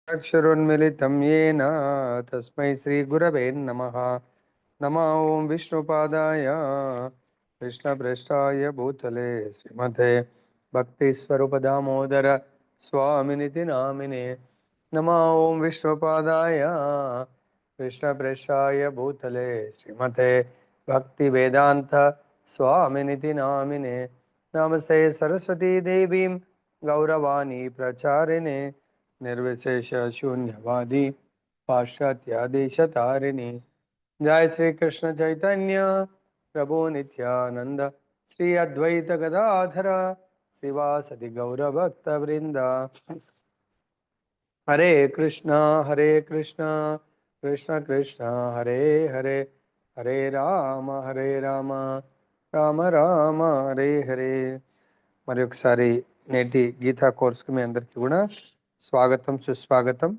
अक्षरोन्मिलितं येन तस्मै श्रीगुरवे नमः। नमो ॐ विष्णुपादाय कृष्णप्रेष्ठाय भूतले श्रीमते भक्तिस्वरूपदामोदर स्वामिनिति नामिने। नमो ॐ विष्णुपादाय कृष्णप्रेष्ठाय भूतले श्रीमते भक्तिवेदान्त स्वामिनिति नामिने। नमस्ते सरस्वती देवीं गौरवाणी प्रचारिणे निर्विशेष शून्यवादी पाश्चात्यादेशतारिणी। जय श्री कृष्ण चैतन्य प्रभु नित्यानंद श्री अद्वैत गदाधर श्रीवासदि गौरभक्त वृंदा। हरे कृष्णा कृष्ण कृष्ण हरे हरे, हरे राम राम राम हरे हरे। మరి ఒకసారి నేటి గీతా కోర్సుకు మీ అందరికీ కూడా స్వాగతం సుస్వాగతం.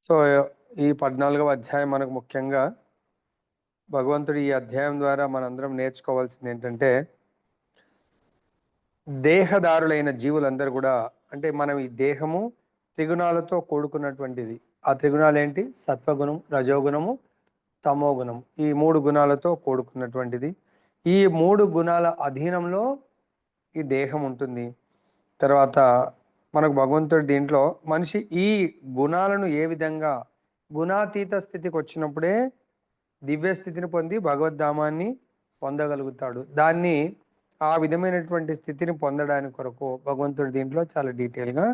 సో ఈ 14వ అధ్యాయం మనకు ముఖ్యంగా భగవంతుడు ఈ అధ్యాయం ద్వారా మనందరం నేర్చుకోవాల్సింది ఏంటంటే, దేహదారులైన జీవులందరూ కూడా, అంటే మనం ఈ దేహము త్రిగుణాలతో కూడుకున్నటువంటిది. ఆ త్రిగుణాలు ఏంటి? సత్వగుణం, రజోగుణము, తమోగుణం. ఈ 3 గుణాలతో కూడుకున్నటువంటిది. ఈ 3 గుణాల అధీనంలో ఈ దేహం ఉంటుంది. తర్వాత మనకు భగవంతుడు దీంట్లో మనిషి ఈ గుణాలను ఏ విధంగా గుణాతీత స్థితికి వచ్చినప్పుడే దివ్య స్థితిని పొంది భగవద్ధామాన్ని పొందగలుగుతాడు. దాన్ని ఆ విధమైనటువంటి స్థితిని పొందడానికి కొరకు భగవంతుడు దీంట్లో చాలా డీటెయిల్గా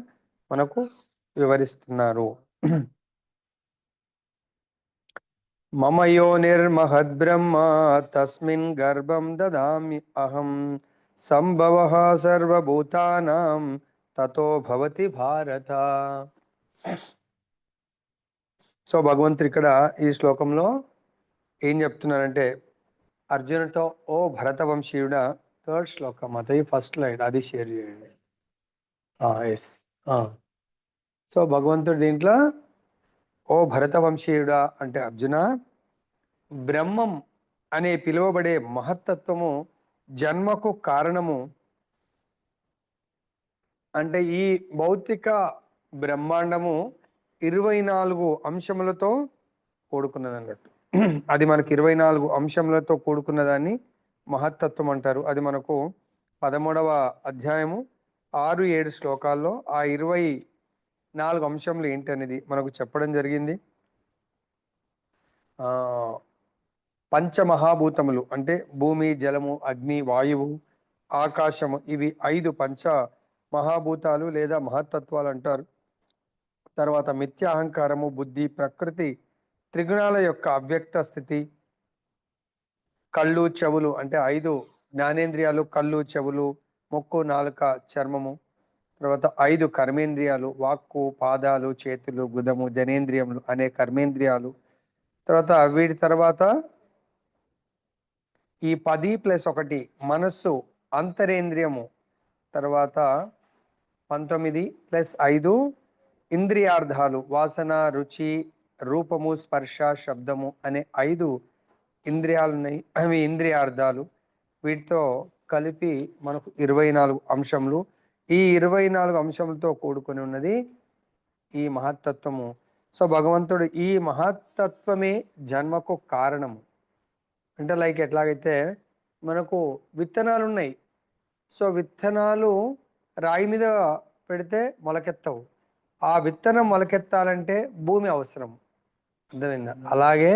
మనకు వివరిస్తున్నారు. మమ యోనిర్మహద్బ్రహ్మ తస్మిన్ గర్భం దదామి అహం సంభవః సర్వభూతానాం తతో భవతి భారత. సో భగవంతుడు ఇక్కడ ఈ శ్లోకంలో ఏం చెప్తున్నారంటే, అర్జునుడితో, ఓ భరతవంశీయుడా, 3rd శ్లోకం అది ఫస్ట్ లైన్, అది షేర్ చేయండి. ఎస్. సో భగవంతుడు దీంట్లో, ఓ భరతవంశీయుడా అంటే అర్జున, బ్రహ్మం అనే పిలువబడే మహత్తత్వము జన్మకు కారణము. అంటే ఈ భౌతిక బ్రహ్మాండము 24 అంశములతో కూడుకున్నది అన్నట్టు. అది మనకు 24 అంశములతో కూడుకున్న దాన్ని మహత్తత్వం అంటారు. అది మనకు 13వ అధ్యాయము 6-7 శ్లోకాల్లో ఆ 24 అంశములు ఏంటనేది మనకు చెప్పడం జరిగింది. పంచమహాభూతములు అంటే భూమి, జలము, అగ్ని, వాయువు, ఆకాశము, ఇవి 5 పంచ మహాభూతాలు లేదా మహత్తత్వాలు అంటారు. తర్వాత మిథ్యా అహంకారము, బుద్ధి, ప్రకృతి, త్రిగుణాల యొక్క అవ్యక్త స్థితి, కళ్ళు, చెవులు అంటే 5 జ్ఞానేంద్రియాలు, కళ్ళు, చెవులు, ముక్కు, నాలుక, చర్మము. తర్వాత 5 కర్మేంద్రియాలు, వాక్కు, పాదాలు, చేతులు, గుదము, జనేంద్రియములు అనే కర్మేంద్రియాలు. తర్వాత వీటి తర్వాత ఈ 10+1 మనస్సు, అంతరేంద్రియము. తర్వాత 19+5 ఇంద్రియార్థాలు, వాసన, రుచి, రూపము, స్పర్శ, శబ్దము అనే 5 ఇంద్రియాలు ఉన్నాయి. అవి ఇంద్రియార్థాలు. వీటితో కలిపి మనకు 24 అంశములు. ఈ 24 అంశములతో కూడుకొని ఉన్నది ఈ మహత్తత్వము. సో భగవంతుడు ఈ మహత్తత్వమే జన్మకు కారణము. అంటే లైక్ ఎట్లాగైతే మనకు విత్తనాలు ఉన్నాయి. సో విత్తనాలు రాయి మీద పెడితే మొలకెత్తవు. ఆ విత్తనం మొలకెత్తాలంటే భూమి అవసరం. అర్థమైందా? అలాగే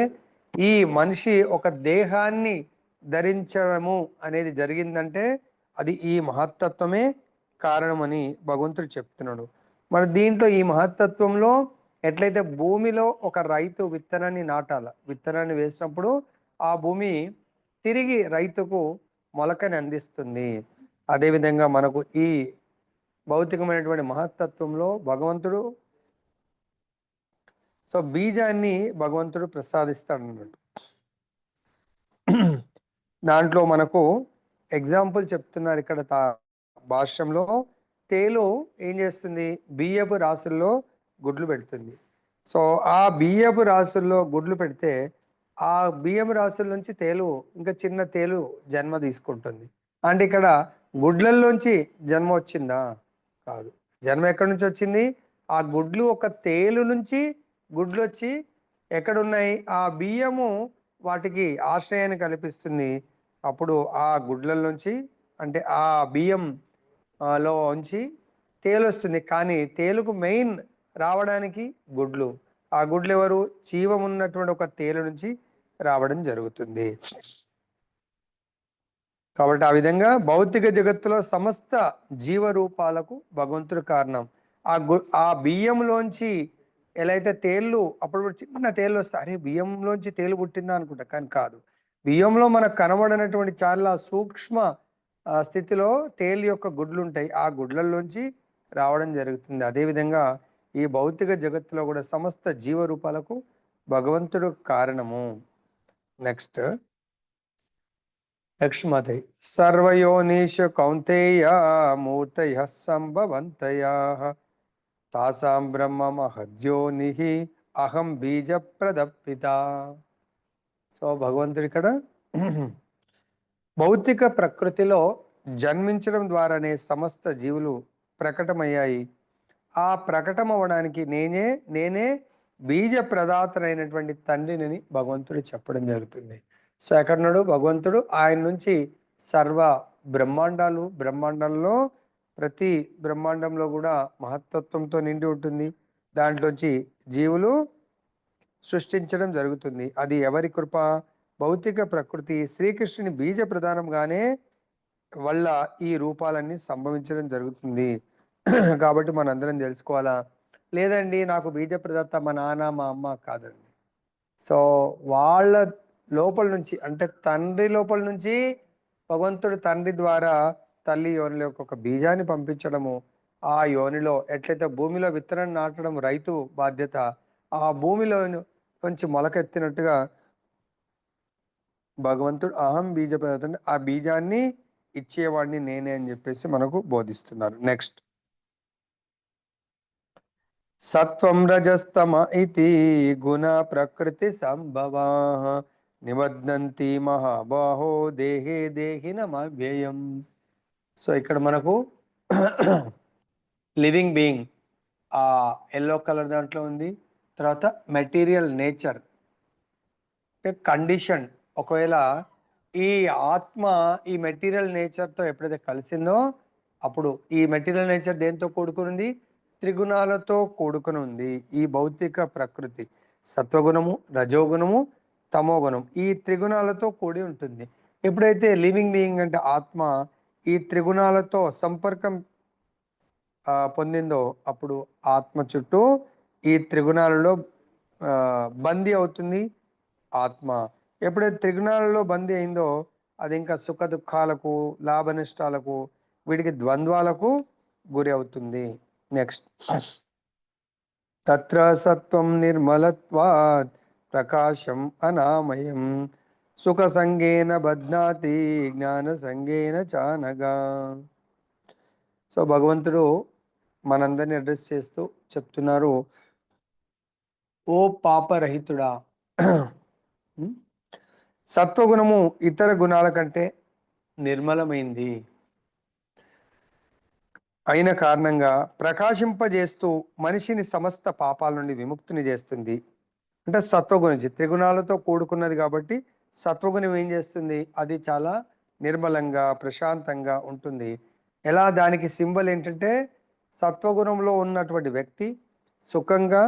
ఈ మనిషి ఒక దేహాన్ని ధరించడము అనేది జరిగిందంటే అది ఈ మహత్తత్వమే కారణమని భగవంతుడు చెప్తున్నాడు. మరి దీంట్లో ఈ మహత్తత్వంలో ఎట్లయితే భూమిలో ఒక రైతు విత్తనాన్ని నాటాల, విత్తనాన్ని వేసినప్పుడు ఆ భూమి తిరిగి రైతుకు మొలకని అందిస్తుంది. అదేవిధంగా మనకు ఈ భౌతికమైనటువంటి మహత్తత్వంలో భగవంతుడు సో బీజాన్ని భగవంతుడు ప్రసాదిస్తాడు అన్నట్టు. దాంట్లో మనకు ఎగ్జాంపుల్ చెప్తున్నారు ఇక్కడ భాష్యంలో. తేలు ఏం చేస్తుంది? బియ్యపు రాసుల్లో గుడ్లు పెడుతుంది. సో ఆ బియ్యపు రాసుల్లో గుడ్లు పెడితే ఆ బియ్యపు రాసుల నుంచి తేలు ఇంకా చిన్న తేలు జన్మ తీసుకుంటుంది. అంటే ఇక్కడ గుడ్లల్లోంచి జన్మ వచ్చిందా? కాదు. జన్మ ఎక్కడి నుంచి వచ్చింది? ఆ గుడ్లు ఒక తేలు నుంచి గుడ్లొచ్చి ఎక్కడున్నాయి? ఆ బియ్యము వాటికి ఆశ్రయాన్ని కల్పిస్తుంది. అప్పుడు ఆ గుడ్లల్లోంచి అంటే ఆ బియ్యం లో ఉంచి తేలొస్తుంది. కానీ తేలుకు మెయిన్ రావడానికి గుడ్లు. ఆ గుడ్లు ఎవరు? జీవం ఉన్నటువంటి ఒక తేలు నుంచి రావడం జరుగుతుంది. కాబట్టి ఆ విధంగా భౌతిక జగత్తులో సమస్త జీవరూపాలకు భగవంతుడు కారణం. ఆ బియ్యంలోంచి ఎలా అయితే తేళ్ళు అప్పుడు చిన్న తేళ్ళు వస్తాయి. అరే బియ్యంలోంచి తేలు పుట్టిందా అనుకుంటా, కానీ కాదు. బియ్యంలో మనకు కనబడినటువంటి చాలా సూక్ష్మ స్థితిలో తేలు యొక్క గుడ్లు ఉంటాయి. ఆ గుడ్లలోంచి రావడం జరుగుతుంది. అదేవిధంగా ఈ భౌతిక జగత్తులో కూడా సమస్త జీవరూపాలకు భగవంతుడు కారణము. నెక్స్ట్ లక్ష్మతే సర్వయోనిషు కౌంతేయ మూర్తయ సంభవంతయా తాసాం బ్రహ్మ మహద్యోని అహం బీజ ప్రదప్పిత. సో భగవంతుడి ఇక్కడ భౌతిక ప్రకృతిలో జన్మించడం ద్వారానే సమస్త జీవులు ప్రకటమయ్యాయి. ఆ ప్రకటన అవ్వడానికి నేనే బీజ ప్రదాతనైనటువంటి తండ్రిని భగవంతుడు చెప్పడం జరుగుతుంది. సో ఎక్కడున్నాడు భగవంతుడు? ఆయన నుంచి సర్వ బ్రహ్మాండంలో ప్రతి బ్రహ్మాండంలో కూడా మహత్తత్వంతో నిండి ఉంటుంది. దాంట్లోంచి జీవులు సృష్టించడం జరుగుతుంది. అది ఎవరి కృప? భౌతిక ప్రకృతి శ్రీకృష్ణుని బీజ ప్రధానంగానే వల్ల ఈ రూపాలన్నీ సంభవించడం జరుగుతుంది. కాబట్టి మనందరం తెలుసుకోవాలా? లేదండి నాకు బీజ ప్రదత్త మా నాన్న మా అమ్మ కాదండి. సో వాళ్ళ లోపల నుంచి అంటే తండ్రి లోపల నుంచి భగవంతుడు తండ్రి ద్వారా తల్లి యోనిలో ఒక బీజాన్ని పంపించడము, ఆ యోనిలో ఎట్లయితే భూమిలో విత్తనం నాటడం రైతు బాధ్యత, ఆ భూమిలో నుంచి మొలకెత్తినట్టుగా భగవంతుడు అహం బీజ ప్రదాత, ఆ బీజాన్ని ఇచ్చేవాడిని నేనే అని చెప్పేసి మనకు బోధిస్తున్నారు. నెక్స్ట్ సత్వం రజస్తమ ఇతి గుణ ప్రకృతి సంభవా నిబధ్నంతి మహాబాహో దేహే దేహినమవ్యయం. సో ఇక్కడ మనకు లివింగ్ బీయింగ్ ఆ ఎల్లో కలర్ దాంట్లో ఉంది. తర్వాత మెటీరియల్ నేచర్ అంటే కండిషన్. ఒకవేళ ఈ ఆత్మ ఈ మెటీరియల్ నేచర్తో ఎప్పుడైతే కలిసిందో అప్పుడు ఈ మెటీరియల్ నేచర్ దేంతో కూడుకుని? త్రిగుణాలతో కూడుకుని ఉంది. ఈ భౌతిక ప్రకృతి సత్వగుణము, రజోగుణము, తమోగుణం ఈ త్రిగుణాలతో కూడి ఉంటుంది. ఎప్పుడైతే లివింగ్ బీయింగ్ అంటే ఆత్మ ఈ త్రిగుణాలతో సంపర్కం పొందిందో అప్పుడు ఆత్మ చుట్టూ ఈ త్రిగుణాలలో బందీ అవుతుంది ఆత్మ. ఎప్పుడైతే త్రిగుణాలలో బందీ అయిందో అది ఇంకా సుఖ దుఃఖాలకు, లాభ నష్టాలకు, వీటికి ద్వంద్వాలకు గురి అవుతుంది. నెక్స్ట్ తత్ర సత్వం నిర్మలత్వాత్ ప్రకాశం అనామయం సుఖ సంగేన బధ్నాతి జ్ఞాన సంగేన చానగా. సో భగవంతుడు మనందరిని అడ్రస్ చేస్తూ చెప్తున్నారు, ఓ పాపరహితుడా, సత్వగుణము ఇతర గుణాల కంటే నిర్మలమైంది అయిన కారణంగా ప్రకాశింపజేస్తూ మనిషిని సమస్త పాపాల నుండి విముక్తిని చేస్తుంది. అంటే సత్వగుణం త్రిగుణాలతో కూడుకున్నది కాబట్టి సత్వగుణం ఏం చేస్తుంది? అది చాలా నిర్మలంగా ప్రశాంతంగా ఉంటుంది. ఎలా? దానికి సింబల్ ఏంటంటే సత్వగుణంలో ఉన్నటువంటి వ్యక్తి సుఖంగా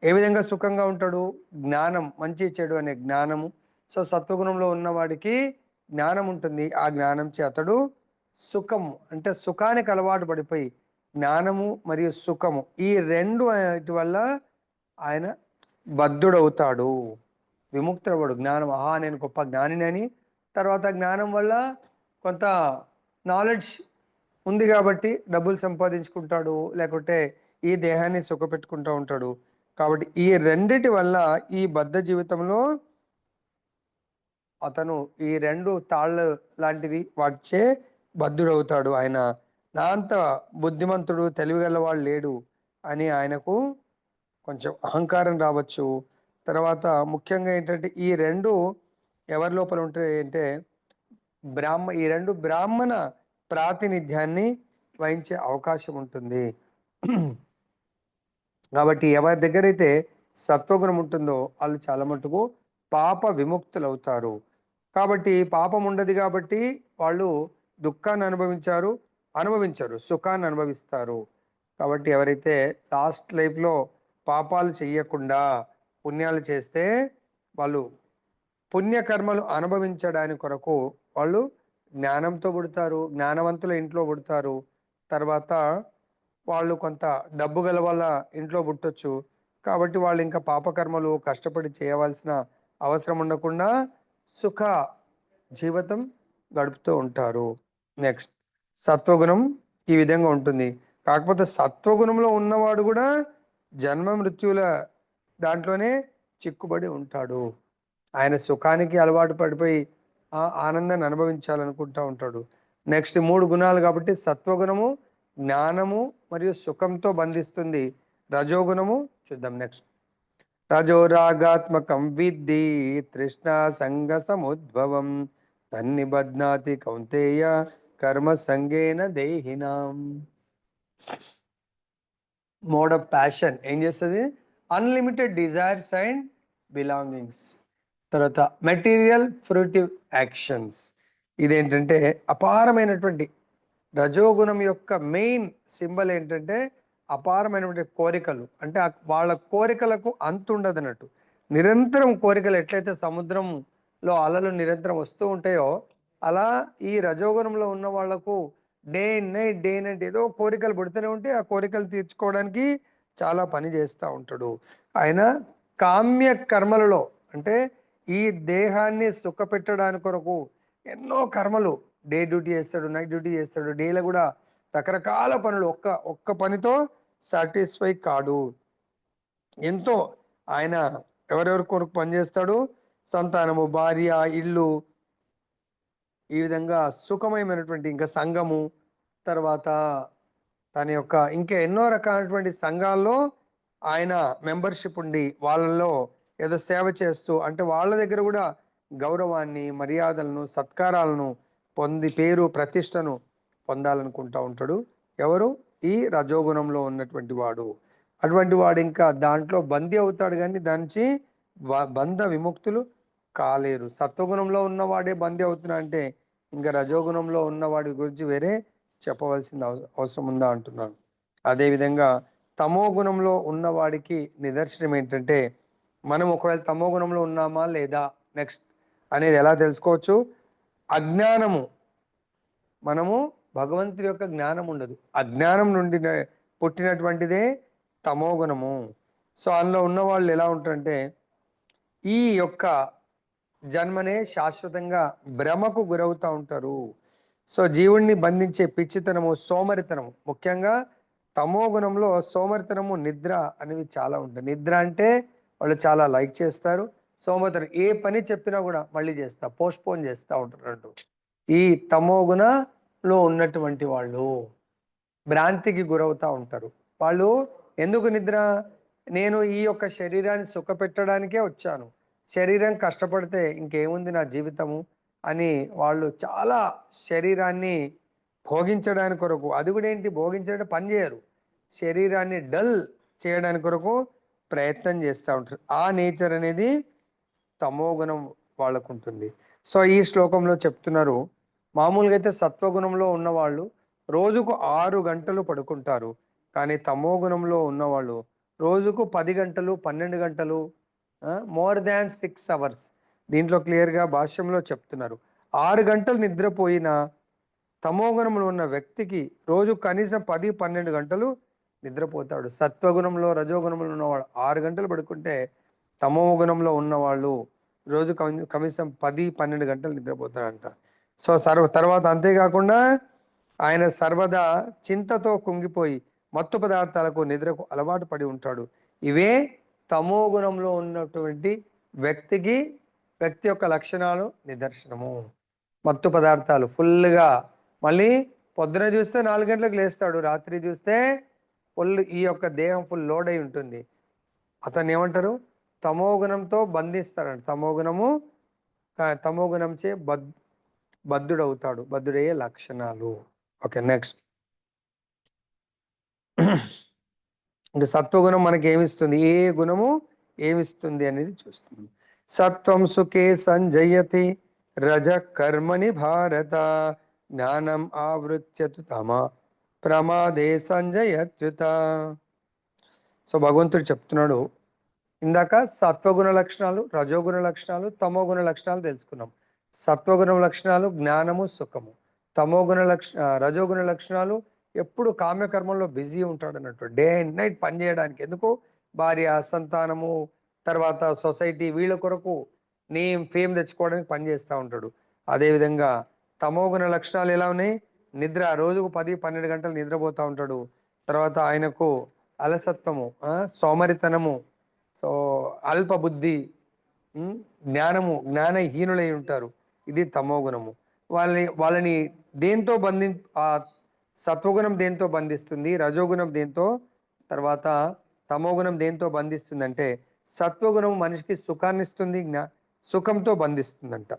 ఏ విధంగా సుఖంగా ఉంటాడు? జ్ఞానం, మంచి చెడు అనే జ్ఞానము. సో సత్వగుణంలో ఉన్నవాడికి జ్ఞానం ఉంటుంది. ఆ జ్ఞానం చే అతడు సుఖము అంటే సుఖానికి అలవాటు పడిపోయి జ్ఞానము మరియు సుఖము ఈ రెండు వల్ల ఆయన బద్ధుడవుతాడు, విముక్తుడవుడు. జ్ఞానం, ఆహా నేను గొప్ప జ్ఞానిని అని. తర్వాత జ్ఞానం వల్ల కొంత నాలెడ్జ్ ఉంది కాబట్టి డబ్బులు సంపాదించుకుంటాడు, లేకుంటే ఈ దేహాన్ని సుఖపెట్టుకుంటూ ఉంటాడు. కాబట్టి ఈ రెండిటి వల్ల ఈ బద్ధ జీవితంలో అతను ఈ రెండు తాళ్ళు లాంటివి వాటిచే బద్ధుడవుతాడు. ఆయన నా అంత బుద్ధిమంతుడు తెలివిగలవాడు లేడు అని ఆయనకు కొంచెం అహంకారం రావచ్చు. తర్వాత ముఖ్యంగా ఏంటంటే ఈ రెండు ఎవరి లోపల ఉంటాయి అంటే ఈ రెండు బ్రాహ్మణ ప్రాతినిధ్యాన్ని వహించే అవకాశం ఉంటుంది. కాబట్టి ఎవరి దగ్గర అయితే సత్వగుణం ఉంటుందో వాళ్ళు చాలా మటుకు పాప విముక్తులు అవుతారు. కాబట్టి పాపం ఉండదు కాబట్టి వాళ్ళు దుఃఖాన్ని అనుభవించరు, సుఖాన్ని అనుభవిస్తారు. కాబట్టి ఎవరైతే లాస్ట్ లైఫ్లో పాపాలు చెయ్యకుండా పుణ్యాలు చేస్తే వాళ్ళు పుణ్యకర్మలు అనుభవించడానికి కొరకు వాళ్ళు జ్ఞానంతో పుడతారు, జ్ఞానవంతుల ఇంట్లో పుడతారు. తర్వాత వాళ్ళు కొంత డబ్బు గల వాళ్ళ ఇంట్లో పుట్టొచ్చు. కాబట్టి వాళ్ళు ఇంకా పాపకర్మలు కష్టపడి చేయవలసిన అవసరం ఉండకుండా సుఖ జీవితం గడుపుతూ ఉంటారు. నెక్స్ట్ సత్వగుణం ఈ విధంగా ఉంటుంది. కాకపోతే సత్వగుణంలో ఉన్నవాడు కూడా జన్మ మృత్యుల దాంట్లోనే చిక్కుబడి ఉంటాడు. ఆయన సుఖానికి అలవాటు పడిపోయి ఆ ఆనందాన్ని అనుభవించాలనుకుంటూ ఉంటాడు. నెక్స్ట్ 3 గుణాలు కాబట్టి సత్వగుణము జ్ఞానము మరియు సుఖంతో బంధిస్తుంది. రజోగుణము చూద్దాం నెక్స్ట్. రజోరాగాత్మకం విద్ధి తృష్ణ సంగ సముద్భవం తన్నిబధ్నాతి కౌంతేయ కర్మ సంగేన దేహినాం. మోడ్ ఆఫ్ ప్యాషన్ ఏం చేస్తుంది? Unlimited desires and belongings. తర్వాత మెటీరియల్ ఫ్రూటివ్ యాక్షన్స్. ఇదేంటంటే అపారమైనటువంటి రజోగుణం యొక్క మెయిన్ సింబల్ ఏంటంటే అపారమైనటువంటి కోరికలు. అంటే వాళ్ళ కోరికలకు అంతు ఉండదు అన్నట్టు. నిరంతరం కోరికలు ఎట్లయితే సముద్రంలో అలలు నిరంతరం వస్తూ ఉంటాయో అలా ఈ రజోగుణంలో ఉన్న వాళ్లకు డే నైట్ ఏదో కోరికలు పుడుతూనే ఉంటే ఆ కోరికలు తీర్చుకోవడానికి చాలా పని చేస్తూ ఉంటాడు. ఆయన కామ్య కర్మలలో అంటే ఈ దేహాన్ని సుఖపెట్టడానికి కొరకు ఎన్నో కర్మలు, డే డ్యూటీ చేస్తాడు, నైట్ డ్యూటీ చేస్తాడు, డేలో కూడా రకరకాల పనులు, ఒక్క పనితో సాటిస్ఫై కాడు. ఎంతో ఆయన ఎవరెవరి కొరకు పనిచేస్తాడు? సంతానము, భార్య, ఇల్లు, ఈ విధంగా సుఖమయమైనటువంటి ఇంకా సంఘము, తర్వాత తన యొక్క ఇంకా ఎన్నో రకాలైనటువంటి సంఘాల్లో ఆయన మెంబర్షిప్ ఉండి వాళ్ళల్లో ఏదో సేవ చేస్తూ అంటే వాళ్ళ దగ్గర కూడా గౌరవాన్ని, మర్యాదలను, సత్కారాలను పొంది పేరు ప్రతిష్టను పొందాలనుకుంటూ ఉంటాడు. ఎవరు? ఈ రజోగుణంలో ఉన్నటువంటి వాడు. అటువంటి వాడు ఇంకా దాంట్లో బందీ అవుతాడు కానీ దానికి బంధ విముక్తులు కాలేరు. సత్వగుణంలో ఉన్నవాడే బందీ అవుతున్నా అంటే ఇంకా రజోగుణంలో ఉన్నవాడి గురించి వేరే చెప్పవలసిన అవసరం ఉందా అంటున్నాను. అదేవిధంగా తమో గుణంలో ఉన్నవాడికి నిదర్శనం ఏంటంటే మనం ఒకవేళ తమో గుణంలో ఉన్నామా లేదా నెక్స్ట్ అనేది ఎలా తెలుసుకోవచ్చు? అజ్ఞానము, మనము భగవంతుడి యొక్క జ్ఞానం ఉండదు, అజ్ఞానం నుండి పుట్టినటువంటిదే తమో గుణము. సో అందులో ఉన్న వాళ్ళు ఎలా ఉంటారంటే ఈ యొక్క జన్మనే శాశ్వతంగా భ్రమకు గురవుతూ ఉంటారు. సో జీవుణ్ణి బంధించే పిచ్చితనము, సోమరితనము, ముఖ్యంగా తమో గుణంలో సోమరితనము, నిద్ర అనేవి చాలా ఉంటాయి. నిద్ర అంటే వాళ్ళు చాలా లైక్ చేస్తారు. సోమరితనం ఏ పని చెప్పినా కూడా మళ్ళీ చేస్తా, పోస్ట్పోన్ చేస్తూ ఉంటారు. ఈ తమో గుణలో ఉన్నటువంటి వాళ్ళు భ్రాంతికి గురవుతూ ఉంటారు. వాళ్ళు ఎందుకు నిద్ర? నేను ఈ యొక్క శరీరాన్ని సుఖపెట్టడానికే వచ్చాను, శరీరం కష్టపడితే ఇంకేముంది నా జీవితము అని వాళ్ళు చాలా శరీరాన్ని భోగించడానికి కొరకు, అది కూడా ఏంటి భోగించడం, పని చేయరు, శరీరాన్ని డల్ చేయడానికి కొరకు ప్రయత్నం చేస్తూ ఉంటారు. ఆ నేచర్ అనేది తమో గుణం వాళ్ళకు ఉంటుంది. సో ఈ శ్లోకంలో చెప్తున్నారు, మామూలుగా అయితే సత్వగుణంలో ఉన్నవాళ్ళు రోజుకు 6 గంటలు పడుకుంటారు. కానీ తమో గుణంలో ఉన్నవాళ్ళు రోజుకు 10 గంటలు, 12 గంటలు, మోర్ దాన్ 6 అవర్స్. దీంట్లో క్లియర్గా భాష్యంలో చెప్తున్నారు 6 గంటలు నిద్రపోయిన తమోగుణంలో ఉన్న వ్యక్తికి రోజు కనీసం 10-12 గంటలు నిద్రపోతాడు. సత్వగుణంలో, రజోగుణంలో ఉన్నవాడు 6 గంటలు పడుకుంటే తమో గుణంలో ఉన్నవాళ్ళు రోజు కనీసం 10-12 గంటలు నిద్రపోతాడంట. సో తర్వాత అంతేకాకుండా ఆయన సర్వదా చింతతో కుంగిపోయి మత్తు పదార్థాలకు, నిద్రకు అలవాటు పడి ఉంటాడు. ఇవే తమో గుణంలో ఉన్నటువంటి వ్యక్తి యొక్క లక్షణాలు నిదర్శనము. మత్తు పదార్థాలు ఫుల్గా, మళ్ళీ పొద్దున చూస్తే 4 గంటలకు లేస్తాడు, రాత్రి చూస్తే ఫుల్ ఈ యొక్క దేహం ఫుల్ లోడ్ అయి ఉంటుంది. అతన్ని ఏమంటారు? తమో గుణంతో బంధిస్తాడంట. తమో గుణంచే బద్ధుడవుతాడు, బద్ధుడయ్యే లక్షణాలు. Okay, next. ఇంకా సత్వగుణం మనకి ఏమిస్తుంది, ఏ గుణము ఏమిస్తుంది అనేది చూస్తుంది. సత్వం సుఖే సంజయతి రజ కర్మని భారత జ్ఞానం ఆవృత్యతు తమ ప్రమాదే సంజయత్యుత. సో భగవంతుడు చెప్తున్నాడు, ఇందాక సత్వగుణ లక్షణాలు, రజోగుణ లక్షణాలు, తమోగుణ లక్షణాలు తెలుసుకున్నాం. సత్వగుణ లక్షణాలు జ్ఞానము సుఖము, రజోగుణ లక్షణాలు ఎప్పుడు కామ్యకర్మంలో బిజీ ఉంటాడు అన్నట్టు, డే అండ్ నైట్ పని చేయడానికి. ఎందుకు? భార్య, సంతానము, తర్వాత సొసైటీ, వీళ్ళ కొరకు నేమ్ ఫేమ్ తెచ్చుకోవడానికి పని చేస్తూ ఉంటాడు. అదేవిధంగా తమోగుణ లక్షణాలు ఎలా ఉన్నాయి? నిద్ర, రోజుకు 10-12 గంటలు నిద్రపోతూ ఉంటాడు. తర్వాత ఆయనకు అలసత్వము, సోమరితనము, సో అల్ప బుద్ధి, జ్ఞానహీనులై ఉంటారు. ఇది తమో గుణము. వాళ్ళని దేంతో ఆ సత్వగుణం దేంతో బంధిస్తుంది, రజోగుణం దేంతో, తర్వాత తమోగుణం దేంతో బంధిస్తుంది అంటే సత్వగుణం మనిషికి సుఖాన్ని ఇస్తుంది, సుఖంతో బంధిస్తుందంట.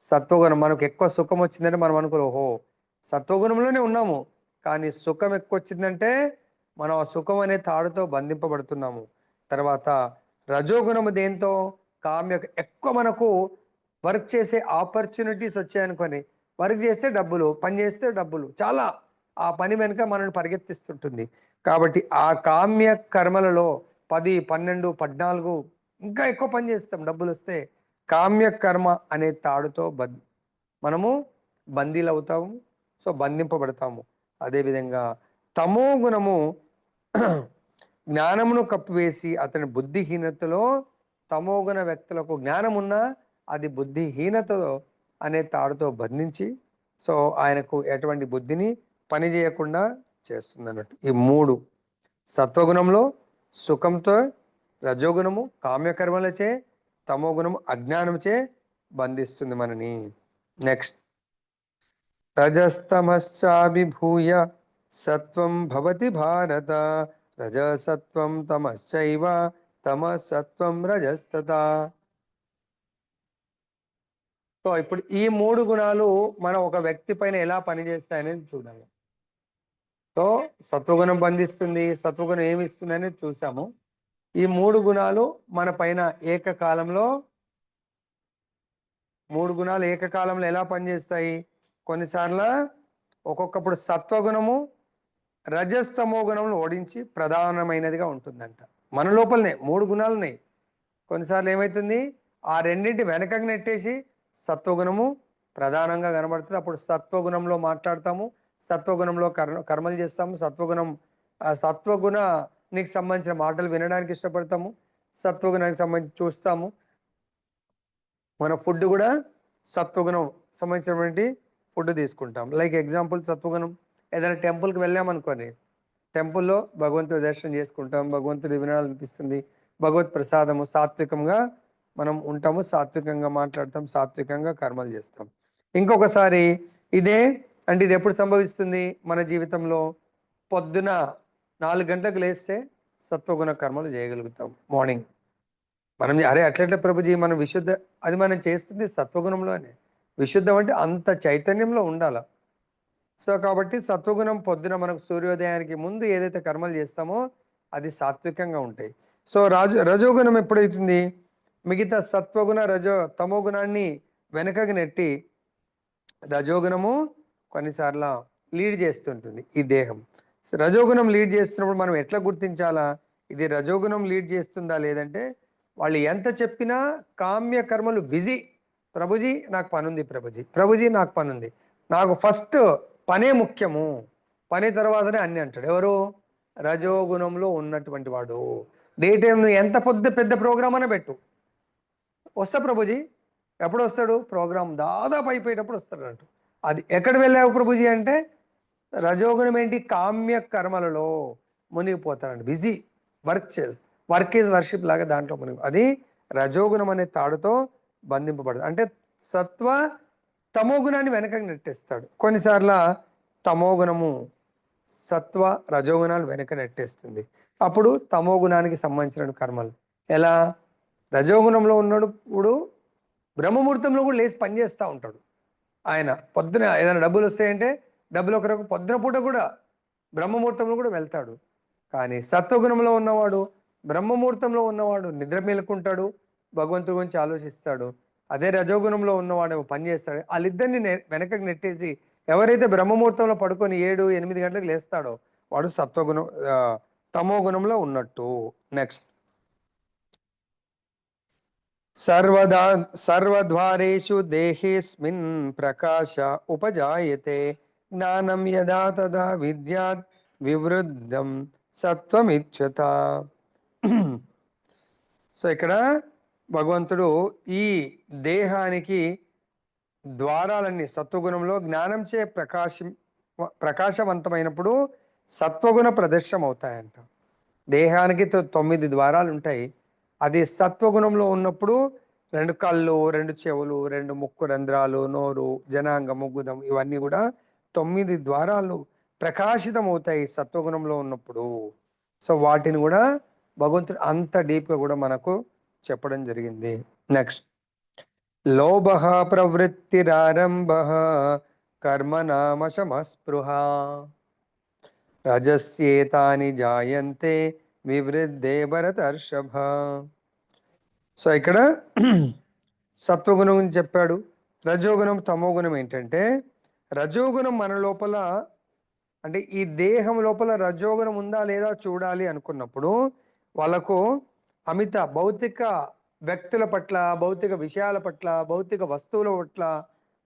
సత్వగుణం మనకు ఎక్కువ సుఖం వచ్చిందంటే మనం అనుకో, ఓహో సత్వగుణంలోనే ఉన్నాము, కానీ సుఖం ఎక్కువ వచ్చిందంటే మనం ఆ సుఖం అనే తాడుతో బంధింపబడుతున్నాము. తర్వాత రజోగుణము దేంతో, ఎక్కువ మనకు వర్క్ చేసే ఆపర్చునిటీస్ వచ్చాయనుకొని, వర్క్ చేస్తే డబ్బులు, పని చేస్తే డబ్బులు, చాలా ఆ పని వెనుక మనల్ని పరిగెత్తిస్తుంటుంది. కాబట్టి ఆ కామ్య కర్మలలో 10, 12, 14 ఇంకా ఎక్కువ పని చేస్తాం డబ్బులు వస్తే. కామ్య కర్మ అనే తాడుతో మనము బందీలు అవుతాము, సో బంధింపబడతాము. అదేవిధంగా తమో గుణము జ్ఞానమును కప్పివేసి అతని బుద్ధిహీనతలో, తమోగుణ వ్యక్తులకు జ్ఞానం ఉన్నా అది బుద్ధిహీనతలో అనే తాడుతో బంధించి, సో ఆయనకు ఎటువంటి బుద్ధిని పని చేయకుండా చేస్తుంది అన్నట్టు. ఈ మూడు, సత్వగుణంలో సుఖంతో, రజోగుణము కామ్యకర్మలచే, తమోగుణము అజ్ఞానంచే బంధిస్తుంది మనని. నెక్స్ట్, రజస్తమశ్చాభిభూయ సత్వం భవతి భారత రజసత్వం తమశ్చైవ తమసత్వం రజస్తథా. సో ఇప్పుడు ఈ మూడు గుణాలు మనం ఒక వ్యక్తి పైన ఎలా పనిచేస్తాయనేది చూడాలి. సో సత్వగుణం బంధిస్తుంది, సత్వగుణం ఏమి ఇస్తుంది అనేది చూసాము. ఈ మూడు గుణాలు మన పైన ఏకకాలంలో ఎలా పనిచేస్తాయి? కొన్నిసార్లు ఒక్కొక్కప్పుడు సత్వగుణము రజస్తమో గుణములు ఓడించి ప్రధానమైనదిగా ఉంటుందంట. మన లోపలనే మూడు గుణాలు ఉన్నాయి. కొన్నిసార్లు ఏమవుతుంది, ఆ రెండింటి వెనకకి నెట్టేసి సత్వగుణము ప్రధానంగా కనబడుతుంది. అప్పుడు సత్వగుణంలో మాట్లాడతాము, సత్వగుణంలో కర్మలు చేస్తాము, సత్వగుణానికి సంబంధించిన మాటలు వినడానికి ఇష్టపడతాము, సత్వగుణానికి సంబంధించి చూస్తాము. మన ఫుడ్ కూడా సత్వగుణం సంబంధించినటువంటి ఫుడ్ తీసుకుంటాం. లైక్ ఎగ్జాంపుల్, సత్వగుణం ఏదైనా టెంపుల్కి వెళ్ళామనుకోని, టెంపుల్లో భగవంతుడి దర్శనం చేసుకుంటాం, భగవంతుడి వినాలనిపిస్తుంది, భగవత్ ప్రసాదము, సాత్వికంగా మనం ఉంటాము, సాత్వికంగా మాట్లాడతాం, సాత్వికంగా కర్మలు చేస్తాం. ఇంకొకసారి ఇది ఎప్పుడు సంభవిస్తుంది మన జీవితంలో? పొద్దున 4 గంటలకు లేస్తే సత్వగుణ కర్మలు చేయగలుగుతాం. మార్నింగ్ మనం అట్లెట్ల ప్రభుజీ మనం అది మనం చేస్తుంది సత్వగుణంలోనే. విశుద్ధం అంటే అంత చైతన్యంలో ఉండాల. సో కాబట్టి సత్వగుణం పొద్దున మనకు సూర్యోదయానికి ముందు ఏదైతే కర్మలు చేస్తామో అది సాత్వికంగా ఉంటాయి. సో రజోగుణం ఎప్పుడైతుంది, మిగతా సత్వగుణ తమో గుణాన్ని వెనకకి నెట్టి రజోగుణము కొన్నిసార్లు లీడ్ చేస్తుంటుంది ఈ దేహం. రజోగుణం లీడ్ చేస్తున్నప్పుడు మనం ఎట్లా గుర్తించాలా, ఇది రజోగుణం లీడ్ చేస్తుందా లేదంటే, వాళ్ళు ఎంత చెప్పినా కామ్య కర్మలు బిజీ, ప్రభుజీ నాకు పనుంది, ప్రభుజీ నాకు పనుంది, నాకు ఫస్ట్ పనే ముఖ్యము, పని తర్వాతనే అన్ని అంటాడు. ఎవరు? రజోగుణంలో ఉన్నటువంటి వాడు. డే టైం నువ్వు ఎంత పెద్ద ప్రోగ్రామ్ అనే పెట్టు, వస్తా ప్రభుజీ, ఎప్పుడు వస్తాడు? ప్రోగ్రామ్ దాదాపు అయిపోయేటప్పుడు వస్తాడు అంటూ. అది ఎక్కడ వెళ్ళావు ప్రభుజీ అంటే, రజోగుణం ఏంటి, కామ్య కర్మలలో మునిగిపోతాడండి, బిజీ వర్క్ ఈజ్ వర్షిప్ లాగా దాంట్లో మునిగి, అది రజోగుణం అనే తాడుతో బంధింపబడదు. అంటే తమో గుణాన్ని వెనకకి నెట్టేస్తాడు. కొన్నిసార్లు తమో గుణము సత్వ రజోగుణాలు వెనక నెట్టేస్తుంది. అప్పుడు తమో గుణానికి సంబంధించిన కర్మలు ఎలా? రజోగుణంలో ఉన్నప్పుడు బ్రహ్మముహూర్తంలో కూడా లేచి పనిచేస్తూ ఉంటాడు. ఆయన పొద్దున ఏదైనా డబ్బులు వస్తాయంటే డబ్బుల కొరకు పొద్దున పూట కూడా బ్రహ్మముహూర్తంలో కూడా వెళ్తాడు. కానీ సత్వగుణంలో ఉన్నవాడు, బ్రహ్మముహూర్తంలో ఉన్నవాడు నిద్ర మేలుకుంటాడు, భగవంతుడి గురించి ఆలోచిస్తాడు. అదే రజోగుణంలో ఉన్నవాడు పని చేస్తాడు. వాళ్ళిద్దరిని వెనకకి నెట్టేసి ఎవరైతే బ్రహ్మముహూర్తంలో పడుకొని 7, 8 గంటలకు లేస్తాడో వాడు సత్వగుణం తమో గుణంలో ఉన్నట్టు. నెక్స్ట్, సర్వదా సర్వద్వారేషు దేహేస్మిన్ ప్రకాశ ఉపజాయతే జ్ఞానం యదా తదా విద్యాత్ వివృద్ధం సత్వమిచ్యుత. సో ఇక్కడ భగవంతుడు ఈ దేహానికి ద్వారాలన్నీ సత్వగుణంలో జ్ఞానంచే ప్రకాశవంతమైనప్పుడు సత్వగుణ ప్రదర్శనం అవుతాయంట. దేహానికి 9 ద్వారాలు ఉంటాయి. అది సత్వగుణంలో ఉన్నప్పుడు 2 కళ్ళు, 2 చెవులు, 2 ముక్కు రంధ్రాలు, నోరు, జనాంగము, గుదం ఇవన్నీ కూడా 9 ద్వారాలు ప్రకాశితం అవుతాయి సత్వగుణంలో ఉన్నప్పుడు. సో వాటిని కూడా భగవంతుడు అంత డీప్గా కూడా మనకు చెప్పడం జరిగింది. నెక్స్ట్, లోభ ప్రవృత్తిరారంభ కర్మనామశమస్పృహ రజస్యేతాని జాయంతే వివృద్ధే భరతర్షభ. సో ఇక్కడ సత్వగుణం అని చెప్పాడు. రజోగుణం తమోగుణం ఏంటంటే, రజోగుణం మన లోపల అంటే ఈ దేహం లోపల రజోగుణం ఉందా లేదా చూడాలి అనుకున్నప్పుడు వాళ్ళకు అమిత భౌతిక వ్యక్తుల పట్ల, భౌతిక విషయాల పట్ల, భౌతిక వస్తువుల పట్ల,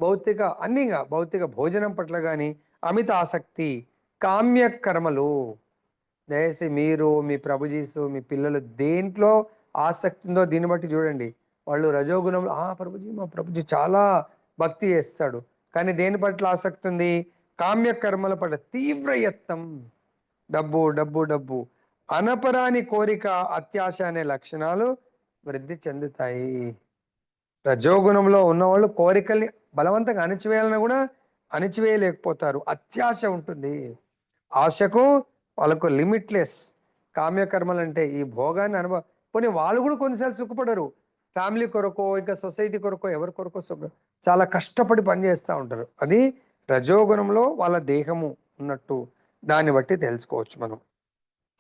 భౌతిక అన్నీగా భౌతిక భోజనం పట్ల కానీ అమిత ఆసక్తి, కామ్య కర్మలు. దయచేసి మీరు, మీ ప్రభుజీసు, మీ పిల్లలు దేంట్లో ఆసక్తి ఉందో దీన్ని బట్టి చూడండి. వాళ్ళు రజోగుణంలో ప్రభుజీ మా ప్రభుజీ చాలా భక్తి చేస్తాడు, కానీ దేని పట్ల ఆసక్తి ఉంది? కామ్య కర్మల పట్ల తీవ్ర యత్నం. డబ్బు డబ్బు డబ్బు, అనపరాని కోరిక, అత్యాశ అనే లక్షణాలు వృద్ధి చెందుతాయి. రజోగుణంలో ఉన్నవాళ్ళు కోరికల్ని బలవంతంగా అణిచివేయాలని కూడా అణిచివేయలేకపోతారు. అత్యాశ ఉంటుంది. ఆశకు వాళ్ళకు లిమిట్లెస్. కామ్యకర్మలు అంటే ఈ భోగాన్ని కొన్ని వాళ్ళు కూడా కొన్నిసార్లు సుఖపడరు. ఫ్యామిలీ కొరకో, ఇంకా సొసైటీ కొరకో, ఎవరి కొరకో చాలా కష్టపడి పనిచేస్తూ ఉంటారు. అది రజోగుణంలో వాళ్ళ దేహము ఉన్నట్టు దాన్ని బట్టి తెలుసుకోవచ్చు మనం.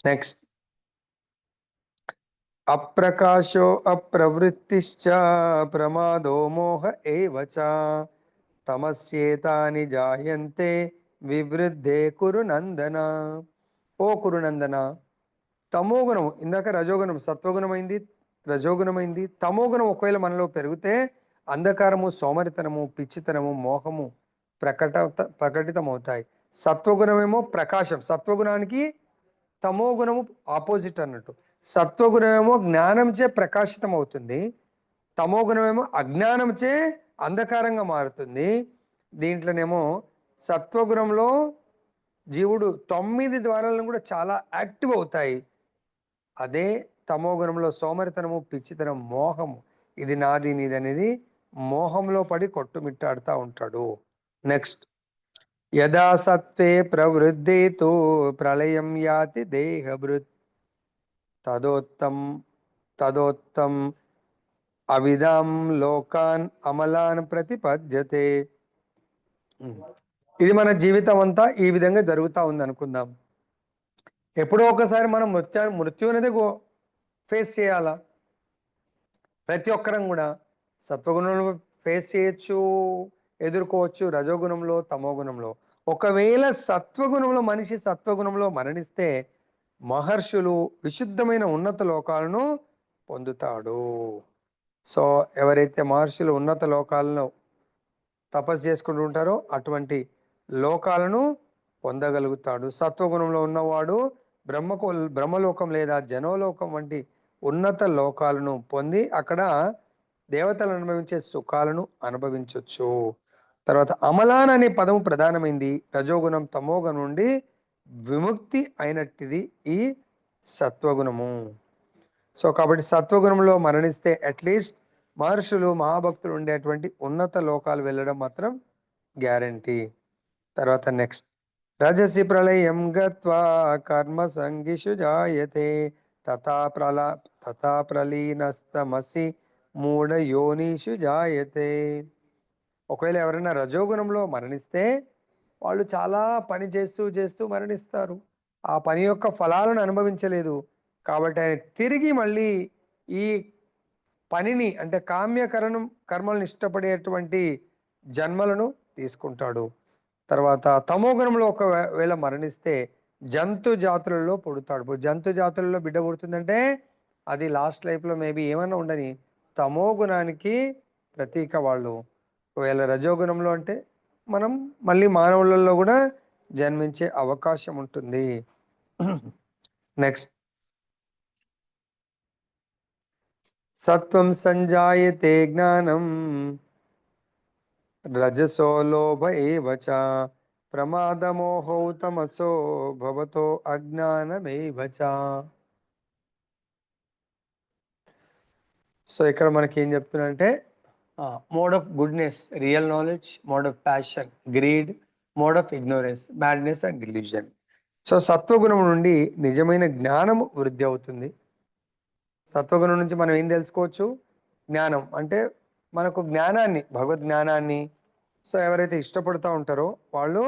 నెక్స్ట్, అప్రకాశో అప్రవృత్తిశ్చ ప్రమాదో మోహ ఏవచ తమస్యేతాని జాయంతే వివృద్ధే కురునందన. ఓ కురునందన, తమోగుణం ఇందాక రజోగుణం సత్వగుణమైంది, రజోగుణమైంది. తమోగుణం ఒకవేళ మనలో పెరిగితే అంధకారము, సోమరితనము, పిచ్చితనము, మోహము ప్రకటితమవుతాయి. సత్వగుణమేమో ప్రకాశం. సత్వగుణానికి తమోగుణము ఆపోజిట్ అన్నట్టు. సత్వగుణమేమో జ్ఞానంచే ప్రకాశితం అవుతుంది, తమోగుణమేమో అజ్ఞానంచే అంధకారంగా మారుతుంది. దీంట్లోనేమో సత్వగుణంలో జీవుడు 9 ద్వారాలను కూడా చాలా యాక్టివ్ అవుతాయి. అదే తమోగుణంలో సోమరితనము, పిచ్చితనం, మోహము, ఇది నాది నీది అనేది మోహంలో పడి కొట్టుమిట్టాడుతూ ఉంటాడు. నెక్స్ట్, యదా సత్వే ప్రవృద్ధి తు ప్రళయం యాతి దేహభృత్ తదోత్తం అవిదాం లోకాన్ అమలాన్ ప్రతిపద్యతే. ఇది మన జీవితం అంతా ఈ విధంగా జరుగుతూ ఉంది అనుకుందాం. ఎప్పుడో ఒకసారి మనం మృత్యు అనేది ఫేస్ చేయాలా. ప్రతి ఒక్కరం కూడా సత్వగుణంలో ఫేస్ చేయొచ్చు, ఎదుర్కోవచ్చు, రజోగుణంలో, తమోగుణంలో. ఒకవేళ మనిషి సత్వగుణంలో మరణిస్తే మహర్షులు విశుద్ధమైన ఉన్నత లోకాలను పొందుతాడు. సో ఎవరైతే మహర్షులు ఉన్నత లోకాలను తపస్సు చేసుకుంటూ ఉంటారో అటువంటి లోకాలను పొందగలుగుతాడు. సత్వగుణంలో ఉన్నవాడు బ్రహ్మలోకం లేదా జనోలోకం వంటి ఉన్నత లోకాలను పొంది అక్కడ దేవతలు అనుభవించే సుఖాలను అనుభవించవచ్చు. తర్వాత అమలాన్ అనే పదము ప్రధానమైంది. రజోగుణం తమోగుణం నుండి విముక్తి అయినట్టిది ఈ సత్వగుణము. సో కాబట్టి సత్వగుణంలో మరణిస్తే అట్లీస్ట్ మహర్షులు, మహాభక్తులు ఉండేటువంటి ఉన్నత లోకాలు వెళ్ళడం మాత్రం గ్యారంటీ. తర్వాత నెక్స్ట్, రజసి ప్రళయం గత్వా కర్మ సంగిషు జాయతే తథా ప్రలీనస్తమసి మూఢ యోనిషు జాయతే. ఒకవేళ ఎవరైనా రజోగుణంలో మరణిస్తే వాళ్ళు చాలా పని చేస్తూ చేస్తూ మరణిస్తారు. ఆ పని యొక్క ఫలాలను అనుభవించలేదు. కాబట్టి ఆయన తిరిగి మళ్ళీ ఈ పనిని అంటే కర్మలను ఇష్టపడేటువంటి జన్మలను తీసుకుంటాడు. తర్వాత తమోగుణంలో ఒకవేళ మరణిస్తే జంతు జాతులలో పుడతాడు. ఇప్పుడు జంతు జాతులలో బిడ్డ పుడుతుందంటే అది లాస్ట్ లైఫ్‌లో మేబీ ఏమన్నా ఉండని తమో గుణానికి ప్రతీక వాళ్ళు. ఒకవేళ రజోగుణంలో అంటే మనం మళ్ళీ మానవులలో కూడా జన్మించే అవకాశం ఉంటుంది. నెక్స్ట్ సత్వం సంజాయతే జ్ఞానం రజసో లోభ ఏవ చ ప్రమాదమోహౌ తమసో భవతో అజ్ఞానమేవ చ. సో ఇక్కడ మనకి ఏం చెప్తున్నారంటే mode of goodness real knowledge, mode of passion greed, mode of ignorance madness and delusion. So సత్వగుణం నుండి నిజమైన జ్ఞానము వృద్ధి అవుతుంది. సత్వగుణం నుంచి మనం ఏం తెలుసుకోవచ్చు? జ్ఞానం అంటే మనకు జ్ఞానాన్ని, భగవద్ జ్ఞానాన్ని. సో ఎవరైతే ఇష్టపడుతూ ఉంటారో వాళ్ళు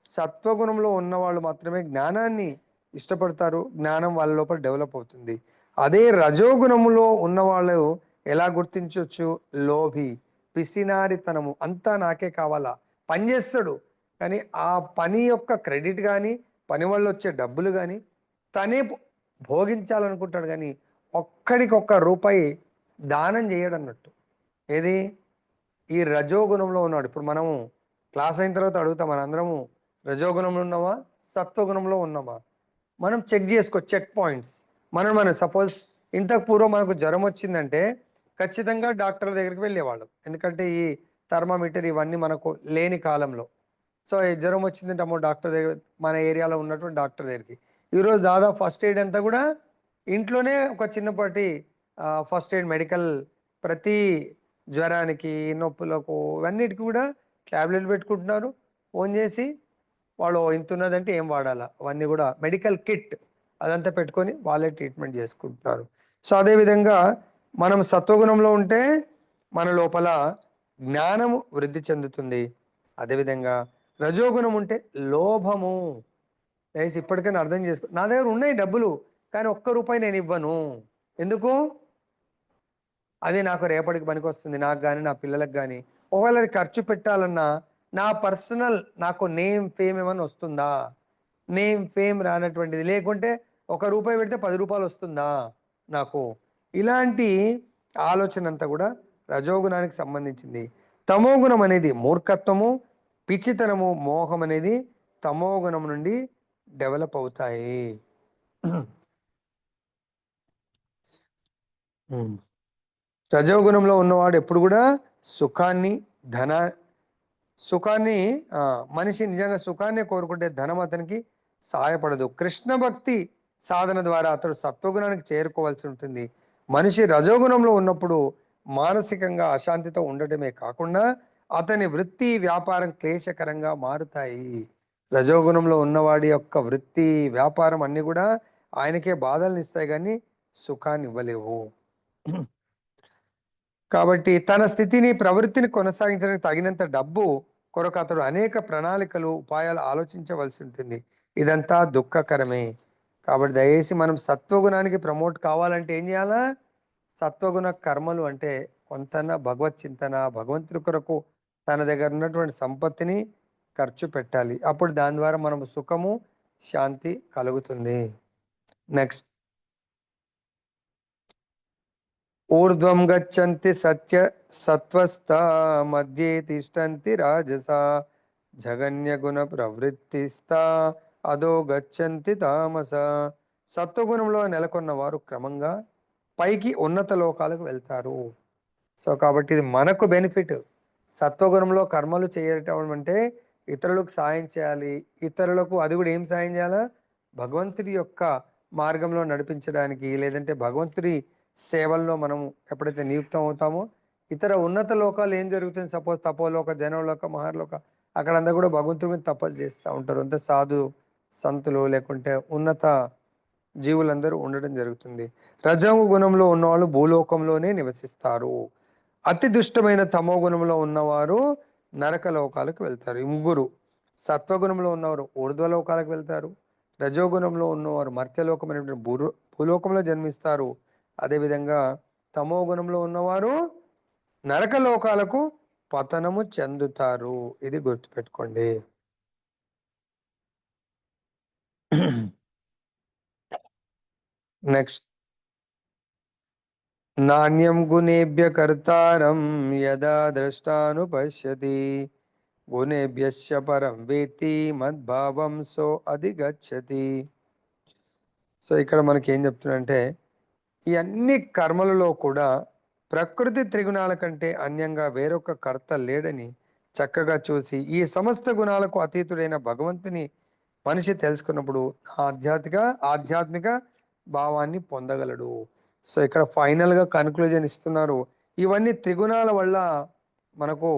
సత్వగుణంలో ఉన్న వాళ్ళు మాత్రమే జ్ఞానాన్ని ఇష్టపడతారు. జ్ఞానం వాళ్ళ లోపల డెవలప్ అవుతుంది. అదే రజోగుణములో ఉన్న వాళ్ళు ఎలా గుర్తించవచ్చు? లోభి, పిసినారితనము, అంతా నాకే కావాలా, పని చేస్తాడు కానీ ఆ పని యొక్క క్రెడిట్ కానీ పని వల్ల వచ్చే డబ్బులు కానీ తనే భోగించాలనుకుంటాడు కానీ ఒక్కడికొక్క రూపాయి దానం చేయడు అన్నట్టు. ఏది? ఈ రజోగుణంలో ఉన్నాడు. ఇప్పుడు మనము క్లాస్ అయిన తర్వాత అడుగుతాం, మన అందరము రజోగుణంలో ఉన్నామా సత్వగుణంలో ఉన్నామా? మనం చెక్ చేసుకో, చెక్ పాయింట్స్. మనం సపోజ్ ఇంతకు పూర్వం మనకు జ్వరం వచ్చిందంటే ఖచ్చితంగా డాక్టర్ దగ్గరికి వెళ్ళేవాళ్ళం. ఎందుకంటే ఈ థర్మామీటర్ ఇవన్నీ మనకు లేని కాలంలో. సో ఈ జ్వరం వచ్చిందంటే అమ్మో డాక్టర్ దగ్గర, మన ఏరియాలో ఉన్నటువంటి డాక్టర్ దగ్గరికి. ఈరోజు దాదాపు ఫస్ట్ ఎయిడ్ అంతా కూడా ఇంట్లోనే ఒక చిన్నపాటి ఫస్ట్ ఎయిడ్ మెడికల్, ప్రతి జ్వరానికి నొప్పులకు ఇవన్నిటికి కూడా ట్యాబ్లెట్లు పెట్టుకుంటున్నారు. ఫోన్ చేసి వాళ్ళు ఇంత ఉన్నదంటే ఏం వాడాలా అవన్నీ కూడా మెడికల్ కిట్ అదంతా పెట్టుకొని వాళ్ళే ట్రీట్మెంట్ చేసుకుంటున్నారు. సో అదేవిధంగా మనం సత్వగుణంలో ఉంటే మన లోపల జ్ఞానము వృద్ధి చెందుతుంది. అదేవిధంగా రజోగుణం ఉంటే లోభము. దయచేసి ఇప్పటికైనా అర్థం చేసుకో, నా దగ్గర ఉన్నాయి డబ్బులు కానీ ఒక్క రూపాయి నేను ఇవ్వను. ఎందుకు? అది నాకు రేపటికి పనికి వస్తుంది, నాకు కానీ నా పిల్లలకు కానీ. ఒకవేళ అది ఖర్చు పెట్టాలన్నా నా పర్సనల్ నాకు నేమ్ ఫేమ్ ఏమన్నా వస్తుందా? నేమ్ ఫేమ్ రానటువంటిది. లేకుంటే ఒక రూపాయి పెడితే 10 రూపాయలు వస్తుందా నాకు? ఇలాంటి ఆలోచన అంతా కూడా రజోగుణానికి సంబంధించింది. తమోగుణం అనేది మూర్ఖత్వము, పిచ్చితనము, మోహం అనేది తమోగుణం నుండి డెవలప్ అవుతాయి. రజోగుణంలో ఉన్నవాడు ఎప్పుడు కూడా సుఖాన్ని, ధన సుఖాన్ని మనిషి నిజంగా సుఖాన్ని కోరుకుంటే ధనం అతనికి సహాయపడదు. కృష్ణ భక్తి సాధన ద్వారా అతడు సత్వగుణానికి చేరుకోవాల్సి ఉంటుంది. మనిషి రజోగుణంలో ఉన్నప్పుడు మానసికంగా అశాంతితో ఉండటమే కాకుండా అతని వృత్తి, వ్యాపారం క్లేశకరంగా మారుతాయి. రజోగుణంలో ఉన్నవాడి యొక్క వృత్తి, వ్యాపారం అన్ని కూడా ఆయనకే బాధల్ని ఇస్తాయి కానీ సుఖాన్ని ఇవ్వలేవు. కాబట్టి తన స్థితిని, ప్రవృత్తిని కొనసాగించడానికి తగినంత డబ్బు కొరకు అతడు అనేక ప్రణాళికలు, ఉపాయాలు ఆలోచించవలసి ఉంటుంది. ఇదంతా దుఃఖకరమే. కాబట్టి దయచేసి మనం సత్వగుణానికి ప్రమోట్ కావాలంటే ఏం చేయాలా? సత్వగుణ కర్మలు అంటే కొంతన్నా భగవత్ చింతన, భగవంతుడి కొరకు తన దగ్గర ఉన్నటువంటి సంపత్తిని ఖర్చు పెట్టాలి. అప్పుడు దాని ద్వారా మనం సుఖము, శాంతి కలుగుతుంది. నెక్స్ట్, ఊర్ధ్వం గచ్చంతి సత్వస్థ మధ్యే తిష్టంతి రాజస జగన్యగుణ ప్రవృత్తిస్థ అదో గచ్చంతి తామస. సత్వగుణంలో నెలకొన్న వారు క్రమంగా పైకి ఉన్నత లోకాలకు వెళ్తారు. సో కాబట్టి ఇది మనకు బెనిఫిట్. సత్వగుణంలో కర్మలు చేయటం అంటే ఇతరులకు సాయం చేయాలి. ఇతరులకు అది కూడా ఏం సాయం చేయాలా? భగవంతుడి యొక్క మార్గంలో నడిపించడానికి, లేదంటే భగవంతుడి సేవల్లో మనం ఎప్పుడైతే నియుక్తం అవుతామో ఇతర ఉన్నత లోకాలు ఏం జరుగుతుంది? సపోజ్ తపోలోక, జనలోక, మహర్లోక, అక్కడంతా కూడా భగవంతుడి మీద తపస్సు చేస్తూ ఉంటారు. అంత సాధు సంతులు లేకుంటే ఉన్నత జీవులందరూ ఉండడం జరుగుతుంది. రజో గుణంలో ఉన్నవాళ్ళు భూలోకంలోనే నివసిస్తారు. అతి దుష్టమైన తమో గుణంలో ఉన్నవారు నరక లోకాలకు వెళ్తారు. ఈ ముగ్గురు సత్వగుణంలో ఉన్నవారు ఊర్ధ్వలోకాలకు వెళ్తారు. రజోగుణంలో ఉన్నవారు మర్త్యలోకమైనటువంటి భూలోకంలో జన్మిస్తారు. అదేవిధంగా తమో గుణంలో ఉన్నవారు నరక లోకాలకు పతనము చెందుతారు. ఇది గుర్తుపెట్టుకోండి. నెక్స్ట్, నాణ్యం గుణేభ్య కర్తారం యదా ద్రష్టానుపశ్యతి గుణేభ్యశ్చ పరం వేత్తి మద్భావం సో అధిగచ్చతి. సో ఇక్కడ మనకి ఏం చెప్తున్నాడంటే, ఈ అన్ని కర్మలలో కూడా ప్రకృతి త్రిగుణాల కంటే అన్యంగా వేరొక కర్త లేడని చక్కగా చూసి ఈ సమస్త గుణాలకు అతీతుడైన భగవంతుని మనిషి తెలుసుకున్నప్పుడు ఆధ్యాత్మిక భావాన్ని పొందగలడు. సో ఇక్కడ ఫైనల్గా కన్క్లూజన్ ఇస్తున్నారు. ఇవన్నీ త్రిగుణాల వల్ల మనకు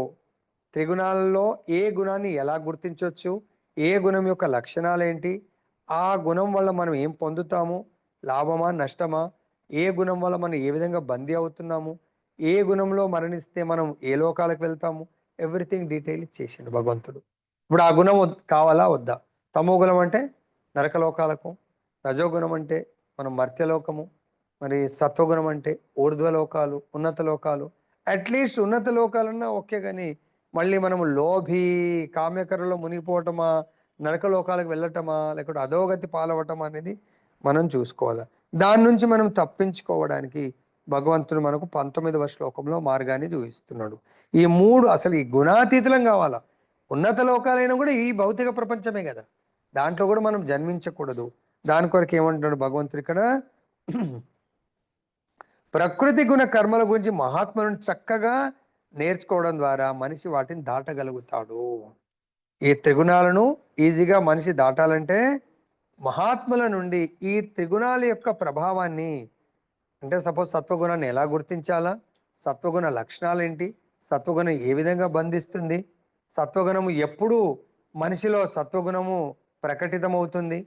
త్రిగుణాలలో ఏ గుణాన్ని ఎలా గుర్తించవచ్చు, ఏ గుణం యొక్క లక్షణాలు ఏంటి, ఆ గుణం వల్ల మనం ఏం పొందుతాము, లాభమా నష్టమా, ఏ గుణం వల్ల మనం ఏ విధంగా బందీ అవుతున్నాము, ఏ గుణంలో మరణిస్తే మనం ఏ లోకాలకు వెళ్తాము, ఎవ్రీథింగ్ డీటెయిల్ చేసిండు భగవంతుడు. ఇప్పుడు ఆ గుణం కావాలా వద్దా? తమో గుణం అంటే నరకలోకాలకు, రజోగుణం అంటే మనం మర్త్యలోకము, మరి సత్వగుణం అంటే ఊర్ధ్వలోకాలు, ఉన్నత లోకాలు. అట్లీస్ట్ ఉన్నత లోకాలన్నా ఓకే, కానీ మళ్ళీ మనము లోభి కామ్యకరలో మునిగిపోవటమా, నరక లోకాలకు వెళ్ళటమా, లేకపోతే అధోగతి పాలవటమా అనేది మనం చూసుకోవాలి. దాని నుంచి మనం తప్పించుకోవడానికి భగవంతుడు మనకు 19వ శ్లోకంలో మార్గాన్ని చూపిస్తున్నాడు. ఈ మూడు అసలు ఈ గుణాతీతులం కావాలా. ఉన్నత లోకాలైనా కూడా ఈ భౌతిక ప్రపంచమే కదా, దాంట్లో కూడా మనం జన్మించకూడదు. దాని కొరకు ఏమంటున్నాడు భగవంతుడు ఇక్కడ, ప్రకృతి గుణ కర్మల గురించి మహాత్ములను చక్కగా నేర్చుకోవడం ద్వారా మనిషి వాటిని దాటగలుగుతాడు. ఈ త్రిగుణాలను ఈజీగా మనిషి దాటాలంటే మహాత్ముల నుండి ఈ త్రిగుణాల యొక్క ప్రభావాన్ని, అంటే సపోజ్ సత్వగుణాన్ని ఎలా గుర్తించాలా, సత్వగుణ లక్షణాలు ఏంటి, సత్వగుణం ఏ విధంగా బంధిస్తుంది, సత్వగుణము ఎప్పుడు మనిషిలో సత్వగుణము ప్రకటితమవుతుంది,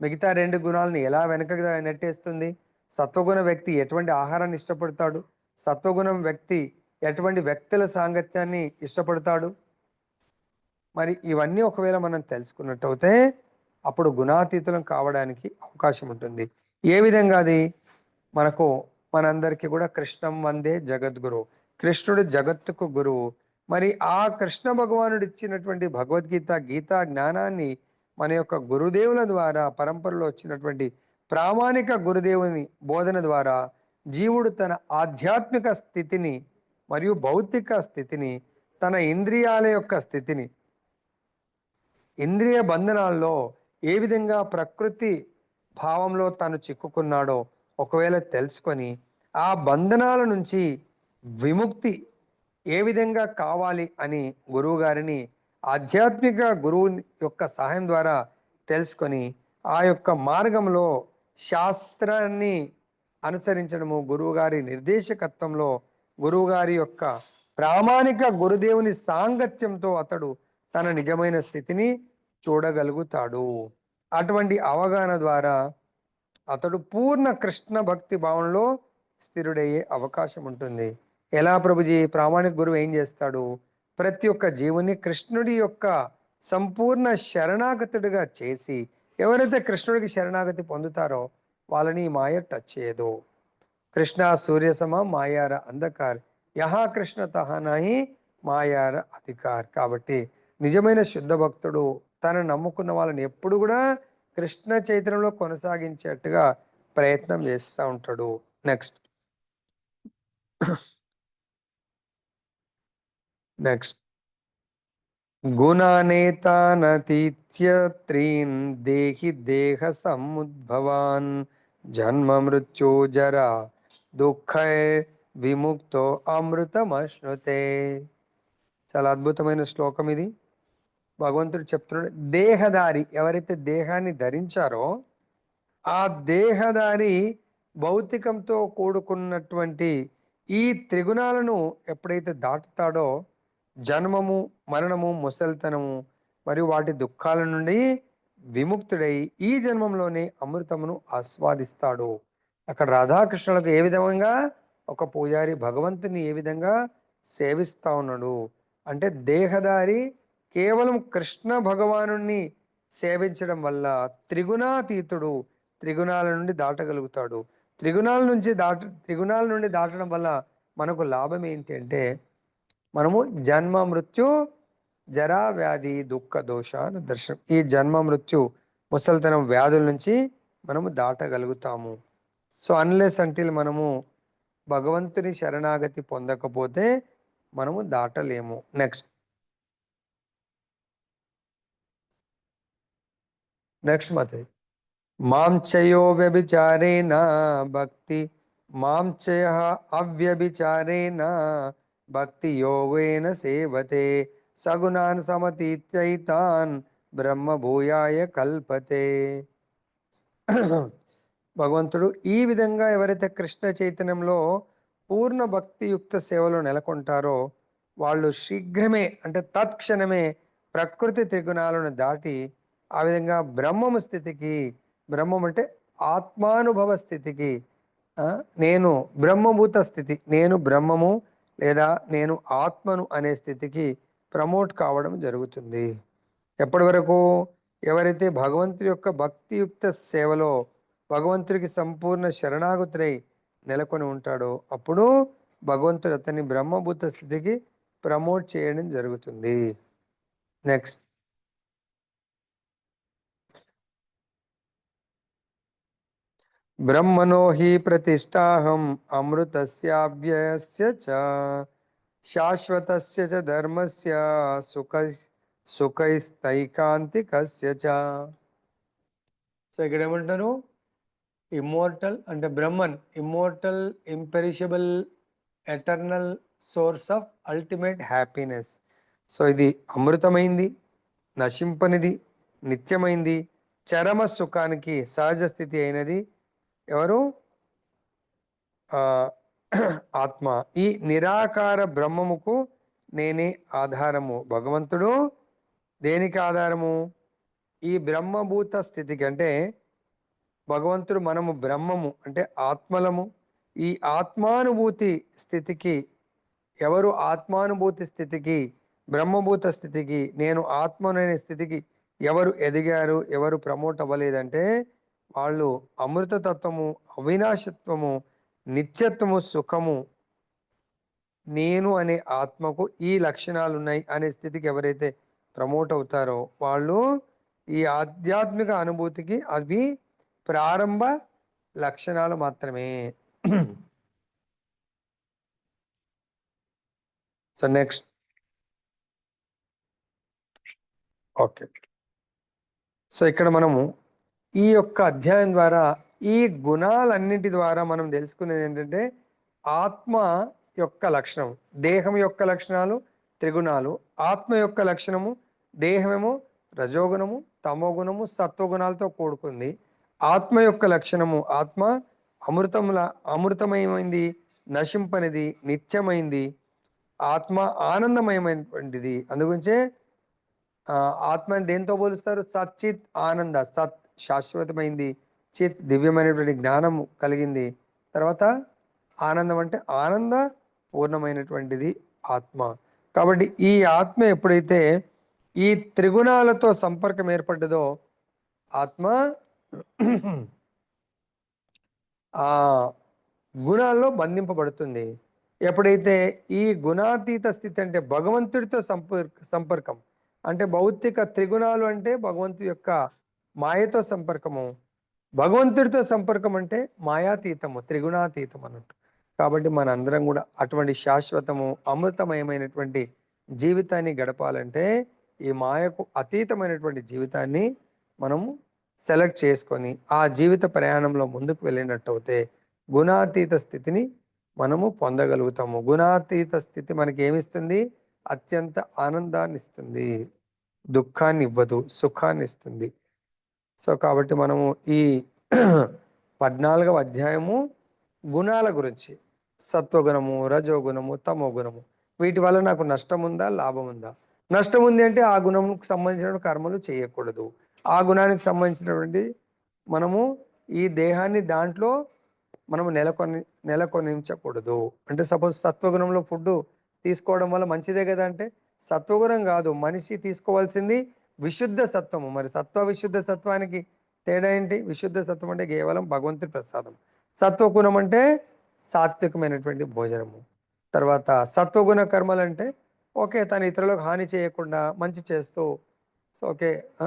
మిగతా రెండు గుణాలను ఎలా వెనకగా నెట్టేస్తుంది, సత్వగుణ వ్యక్తి ఎటువంటి ఆహారాన్ని ఇష్టపడతాడు, సత్వగుణం వ్యక్తి ఎటువంటి వ్యక్తుల సాంగత్యాన్ని ఇష్టపడతాడు. మరి ఇవన్నీ ఒకవేళ మనం తెలుసుకున్నట్టయితే అప్పుడు గుణాతీతులం కావడానికి అవకాశం ఉంటుంది. ఏ విధంగా అది మనకు మనందరికీ కూడా కృష్ణం వందే జగద్గురు, కృష్ణుడు జగత్తుకు గురువు. మరి ఆ కృష్ణ భగవానుడు ఇచ్చినటువంటి భగవద్గీత గీతా జ్ఞానాన్ని మన యొక్క గురుదేవుల ద్వారా పరంపరలో వచ్చినటువంటి ప్రామాణిక గురుదేవుని బోధన ద్వారా జీవుడు తన ఆధ్యాత్మిక స్థితిని మరియు భౌతిక స్థితిని, తన ఇంద్రియాల యొక్క స్థితిని, ఇంద్రియ బంధనాల్లో ఏ విధంగా ప్రకృతి భావంలో తను చిక్కుకున్నాడో ఒకవేళ తెలుసుకొని ఆ బంధనాల నుంచి విముక్తి ఏ విధంగా కావాలి అని గురువు గారిని ఆధ్యాత్మిక గురువు యొక్క సహాయం ద్వారా తెలుసుకొని ఆ యొక్క మార్గంలో శాస్త్రాన్ని అనుసరించడము, గురువుగారి నిర్దేశకత్వంలో గురువుగారి యొక్క ప్రామాణిక గురుదేవుని సాంగత్యంతో అతడు తన నిజమైన స్థితిని చూడగలుగుతాడు. అటువంటి అవగాహన ద్వారా అతడు పూర్ణ కృష్ణ భక్తి భావంలో స్థిరుడయ్యే అవకాశం ఉంటుంది. ఎలా ప్రభుజీ? ప్రామాణిక గురువు ఏం చేస్తాడు? ప్రతి ఒక్క జీవుని కృష్ణుడి యొక్క సంపూర్ణ శరణాగతుడిగా చేసి, ఎవరైతే కృష్ణుడికి శరణాగతి పొందుతారో వాళ్ళని మాయ టచ్ చేయదు. కృష్ణ సూర్యసమ మాయార అంధకార్, యహా కృష్ణ తహా నాహి మాయార అధికార్. కాబట్టి నిజమైన శుద్ధ భక్తుడు తను నమ్ముకున్న వాళ్ళని ఎప్పుడు కూడా కృష్ణ చైతన్యంలో కొనసాగించేట్టుగా ప్రయత్నం చేస్తూ ఉంటాడు. నెక్స్ట్ గుణానేతానతీత్య త్రీన్ దేహి దేహ సముద్భవాన్ జన్మ మృత్యు జరా దుఃఖ విముక్తో అమృతమశ్నుతే. చాలా అద్భుతమైన శ్లోకం ఇది. భగవంతుడు చెప్తున్నాడు, దేహదారి ఎవరైతే దేహాన్ని ధరించారో ఆ దేహదారి భౌతికంతో కూడుకున్నటువంటి ఈ త్రిగుణాలను ఎప్పుడైతే దాటుతాడో జన్మము, మరణము, ముసలితనము మరియు వాటి దుఃఖాల నుండి విముక్తుడై ఈ జన్మంలోనే అమృతమును ఆస్వాదిస్తాడు. అక్కడ రాధాకృష్ణులకు ఏ విధంగా ఒక పూజారి భగవంతుని ఏ విధంగా సేవిస్తా ఉన్నాడు అంటే, దేహదారి కేవలం కృష్ణ భగవానుణ్ణి సేవించడం వల్ల త్రిగుణాతీతుడు త్రిగుణాల నుండి దాటగలుగుతాడు. త్రిగుణాల నుండి దాటడం వల్ల మనకు లాభం ఏంటి అంటే మనము జన్మ మృత్యు జరా వ్యాధి దుఃఖ దోషాను దర్శనం, ఈ జన్మ మృత్యు ముసలితనం వ్యాధుల నుంచి మనము దాటగలుగుతాము. సో అన్లెస్ అంటిల్ మనము భగవంతుని శరణాగతి పొందకపోతే మనము దాటలేము. నెక్స్ట్ మతే మాంచయో వ్యభిచారేణ భక్తి మాంచయ అవ్యభిచారేణ భక్తి యోగేన సేవతే సగుణాన్ సమతీత్యైతాన్ బ్రహ్మ భూయాయ కల్పతే. భగవంతుడు ఈ విధంగా ఎవరైతే కృష్ణ చైతన్యంలో పూర్ణ భక్తియుక్త సేవలో నెలకొంటారో వాళ్ళు శీఘ్రమే అంటే తత్క్షణమే ప్రకృతి త్రిగుణాలను దాటి ఆ విధంగా బ్రహ్మము స్థితికి, బ్రహ్మం అంటే ఆత్మానుభవ స్థితికి, నేను బ్రహ్మభూత స్థితి, నేను బ్రహ్మము లేదా నేను ఆత్మను అనే స్థితికి ప్రమోట్ కావడం జరుగుతుంది. ఎప్పటి వరకు? ఎవరైతే భగవంతుడి యొక్క భక్తియుక్త సేవలో భగవంతుడికి సంపూర్ణ శరణాగతుడై నెలకొని ఉంటాడో అప్పుడు భగవంతుడు అతన్ని బ్రహ్మభూత స్థితికి ప్రమోట్ చేయడం జరుగుతుంది. నెక్స్ట్ బ్రహ్మణో హి ప్రతిష్టాహం అమృతస్యావ్యయస్య చ శాశ్వతస్య చ ధర్మస్య సుఖైస్తైకాంతికస్య చ. సో ఇక్కడ ఏమంటారు? ఇమ్మోర్టల్ అంటే Brahman, immortal, imperishable, eternal source of ultimate happiness. So ఇది అమృతమైంది, నశింపనిది, నిత్యమైంది, చరమ సుఖానికి సహజ స్థితి అయినది ఎవరు? ఆత్మ. ఈ నిరాకార బ్రహ్మముకు నేనే ఆధారము. భగవంతుడు దేనికి ఆధారము? ఈ బ్రహ్మభూత స్థితికి. అంటే భగవంతుడు మనము బ్రహ్మము అంటే ఆత్మలము. ఈ ఆత్మానుభూతి స్థితికి, ఎవరు ఆత్మానుభూతి స్థితికి, బ్రహ్మభూత స్థితికి, నేను ఆత్మననే స్థితికి ఎవరు ఎదిగారు, ఎవరు ప్రమోట్ అవ్వలేదంటే వాళ్ళు అమృతతత్వము, అవినాశత్వము, నిత్యత్వము, సుఖము, నేను అనే ఆత్మకు ఈ లక్షణాలు ఉన్నాయి అనే స్థితికి ఎవరైతే ప్రమోట్ అవుతారో వాళ్ళు ఈ ఆధ్యాత్మిక అనుభూతికి అవి ప్రారంభ లక్షణాలు మాత్రమే. So next okay. సో ఇక్కడ మనము ఈ యొక్క అధ్యాయం ద్వారా ఈ గుణాలన్నిటి ద్వారా మనం తెలుసుకునేది ఏంటంటే ఆత్మ యొక్క లక్షణం, దేహం యొక్క లక్షణాలు త్రిగుణాలు, ఆత్మ యొక్క లక్షణము దేహమేమో రజోగుణము, తమోగుణము, సత్వగుణాలతో కూడుకుంది. ఆత్మ యొక్క లక్షణము ఆత్మ అమృతమయమైంది, నశింపనిది, నిత్యమైంది, ఆత్మ ఆనందమయమైనటువంటిది. అందుగురించే ఆత్మని దేంతో పోలుస్తారు? సచ్చిత్ ఆనంద. సత్ శాశ్వతమైంది, చిత్ దివ్యమైనటువంటి జ్ఞానం కలిగింది, తర్వాత ఆనందం అంటే ఆనంద పూర్ణమైనటువంటిది ఆత్మ. కాబట్టి ఈ ఆత్మ ఎప్పుడైతే ఈ త్రిగుణాలతో సంపర్కం ఏర్పడ్డదో ఆత్మ ఆ గుణాల్లో బంధింపబడుతుంది. ఎప్పుడైతే ఈ గుణాతీత స్థితి అంటే భగవంతుడితో సంపర్కం అంటే భౌతిక త్రిగుణాలు అంటే భగవంతుడి యొక్క మాయతో సంపర్కము, భగవంతుడితో సంపర్కం అంటే మాయాతీతము, త్రిగుణాతీతం అన్నట్టు. కాబట్టి మన అందరం కూడా అటువంటి శాశ్వతము అమృతమయమైనటువంటి జీవితాన్ని గడపాలంటే ఈ మాయకు అతీతమైనటువంటి జీవితాన్ని మనము సెలెక్ట్ చేసుకొని ఆ జీవిత ప్రయాణంలో ముందుకు వెళ్ళినట్టు అయితే గుణాతీత స్థితిని మనము పొందగలుగుతాము. గుణాతీత స్థితి మనకి ఏమిస్తుంది? అత్యంత ఆనందాన్ని ఇస్తుంది, దుఃఖాన్ని ఇవ్వదు, సుఖాన్ని ఇస్తుంది. సో కాబట్టి మనము ఈ 14వ అధ్యాయము గుణాల గురించి, సత్వగుణము, రజోగుణము, తమో గుణము, వీటి వల్ల నాకు నష్టం ఉందా, లాభం ఉందా? నష్టం ఉంది అంటే ఆ గుణంకి సంబంధించిన కర్మలు చేయకూడదు. ఆ గుణానికి సంబంధించినటువంటి మనము ఈ దేహాన్ని దాంట్లో మనము నెలకొనించకూడదు. అంటే సపోజ్ సత్వగుణంలో ఫుడ్ తీసుకోవడం వల్ల మంచిదే కదా అంటే సత్వగుణం కాదు, మనిషి తీసుకోవాల్సింది విశుద్ధ సత్వము. మరి సత్వ విశుద్ధ సత్వానికి తేడా ఏంటి? విశుద్ధ సత్వం అంటే కేవలం భగవంతుడి ప్రసాదం. సత్వగుణం అంటే సాత్వికమైనటువంటి భోజనము. తర్వాత సత్వగుణ కర్మలు అంటే ఓకే, తను ఇతరులకు హాని చేయకుండా మంచి చేస్తూ, సో ఓకే, ఆ,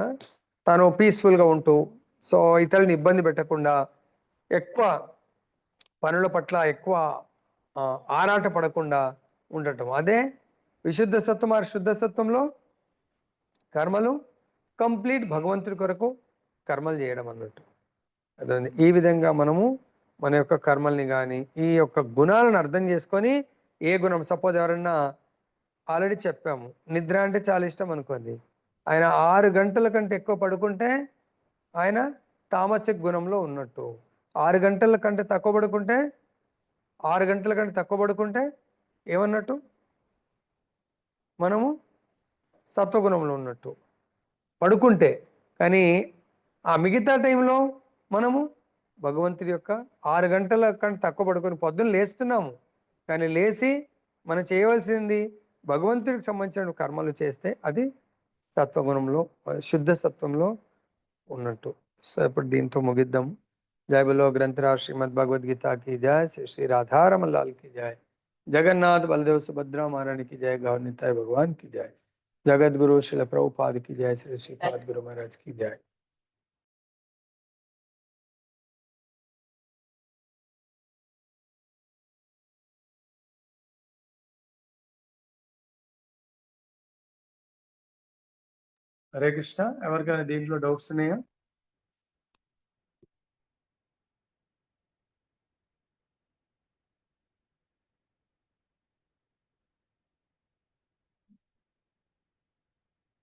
తను పీస్ఫుల్గా ఉంటూ, సో ఇతరులని ఇబ్బంది పెట్టకుండా, ఎక్కువ పనుల పట్ల ఎక్కువ ఆరాట పడకుండా ఉండటం. అదే విశుద్ధ సత్వం. ఆ శుద్ధ సత్వంలో కర్మలు కంప్లీట్ భగవంతుడి కొరకు కర్మలు చేయడం అన్నట్టు. అదే ఈ విధంగా మనము మన యొక్క కర్మల్ని కానీ ఈ యొక్క గుణాలను అర్థం చేసుకొని, ఏ గుణం, సపోజ్ ఎవరన్నా ఆల్రెడీ చెప్పాము, నిద్ర అంటే చాలా ఇష్టం అనుకోండి, ఆయన 6 గంటల కంటే ఎక్కువ పడుకుంటే ఆయన తామసిక గుణంలో ఉన్నట్టు. 6 గంటల కంటే తక్కువ పడుకుంటే 6 గంటల కంటే తక్కువ పడుకుంటే ఏమన్నట్టు? మనము సత్వగుణంలో ఉన్నట్టు పడుకుంటే. కానీ ఆ మిగతా టైంలో మనము భగవంతుడి యొక్క 6 గంటల కంటే తక్కువ పడుకొని పొద్దున్న లేస్తున్నాము, కానీ లేచి మనం చేయవలసింది భగవంతుడికి సంబంధించిన కర్మలు చేస్తే అది సత్వగుణంలో, శుద్ధ సత్వంలో ఉన్నట్టు. సో ఇప్పుడు దీంతో ముగిద్దాం. जय बोलो ग्रंथराज श्रीमद् भगवद गीता की जय। श्री श्री राधारमण लाल की जय। जगन्नाथ बलदेव सुभद्रा महारानी की जय। गौर निताय भगवान की जय। जगत गुरु श्रील प्रभुपाद की जय। श्री श्रीपाद गुरु महाराज की जय। హరే కృష్ణ. ఎవరికైనా దీంట్లో డౌట్స్ ఉన్నాయా?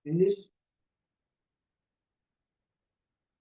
ఇంగ్లీష్